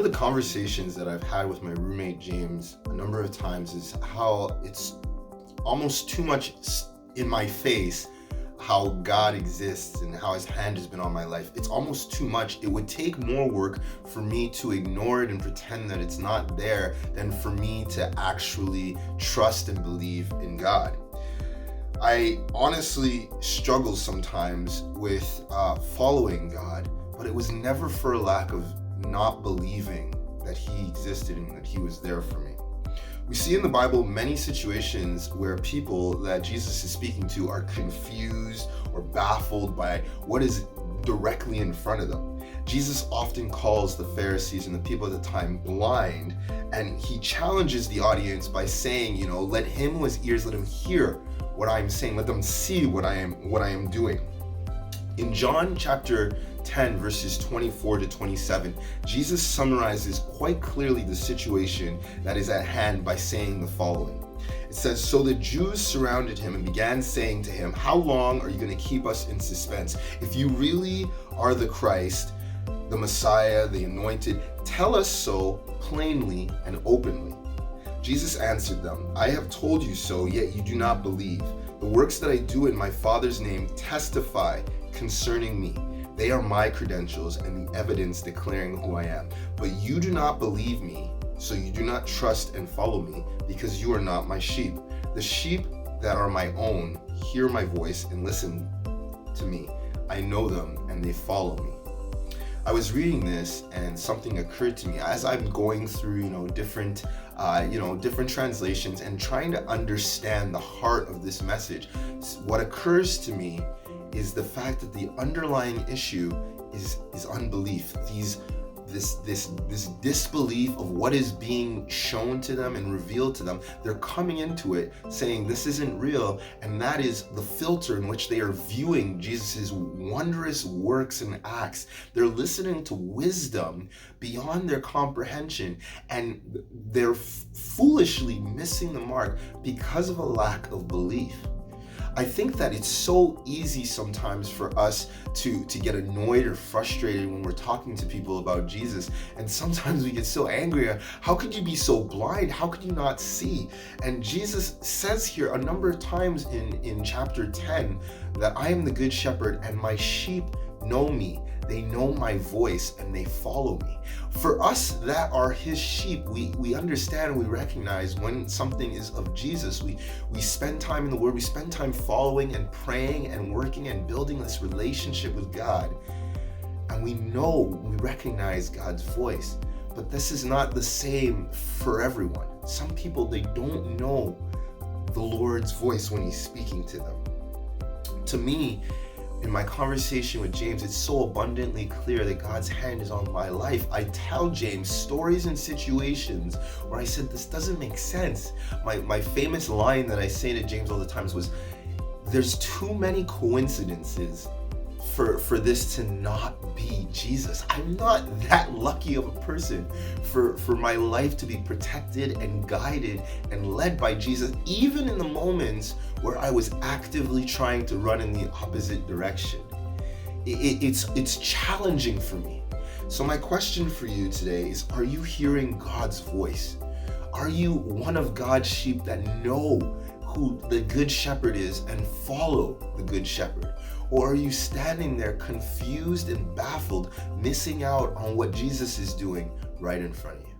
of the conversations that I've had with my roommate James a number of times is how it's almost too much in my face how God exists and how his hand has been on my life. It's almost too much. It would take more work for me to ignore it and pretend that it's not there than for me to actually trust and believe in God. I honestly struggle sometimes with following God, but it was never for a lack of not believing that he existed and that he was there for me. We see in the Bible many situations where people that Jesus is speaking to are confused or baffled by what is directly in front of them. Jesus often calls the Pharisees and the people at the time blind, and he challenges the audience by saying, let him who has ears, let him hear what I am saying, let them see what I am doing. In John chapter 10 verses 24 to 27, Jesus summarizes quite clearly the situation that is at hand by saying the following. It says, "So the Jews surrounded him and began saying to him, 'How long are you going to keep us in suspense? If you really are the Christ, the Messiah, the Anointed, tell us so plainly and openly.' Jesus answered them, 'I have told you so, yet you do not believe. The works that I do in my Father's name testify concerning me. They are my credentials and the evidence declaring who I am. But you do not believe me, so you do not trust and follow me, because you are not my sheep. The sheep that are my own hear my voice and listen to me. I know them and they follow me.'" I was reading this and something occurred to me as I'm going through, different translations and trying to understand the heart of this message. What occurs to me is the fact that the underlying issue is unbelief. This disbelief of what is being shown to them and revealed to them. They're coming into it saying this isn't real, and that is the filter in which they are viewing Jesus' wondrous works and acts. They're listening to wisdom beyond their comprehension, and they're foolishly missing the mark because of a lack of belief. I think that it's so easy sometimes for us to get annoyed or frustrated when we're talking to people about Jesus. And sometimes we get so angry. How could you be so blind? How could you not see? And Jesus says here a number of times in chapter 10 that I am the good shepherd and my sheep know me. They know my voice and they follow me. For us that are his sheep, we understand, we recognize when something is of Jesus. We spend time in the Word, we spend time following and praying and working and building this relationship with God. And we recognize God's voice. But this is not the same for everyone. Some people, they don't know the Lord's voice when he's speaking to them. To me, in my conversation with James, it's so abundantly clear that God's hand is on my life. I tell James stories and situations where I said, this doesn't make sense. My famous line that I say to James all the times was, there's too many coincidences for this to not be Jesus. I'm not that lucky of a person for my life to be protected and guided and led by Jesus, even in the moments where I was actively trying to run in the opposite direction. It's challenging for me. So my question for you today is, are you hearing God's voice? Are you one of God's sheep that know who the good shepherd is and follow the good shepherd? Or are you standing there confused and baffled, missing out on what Jesus is doing right in front of you?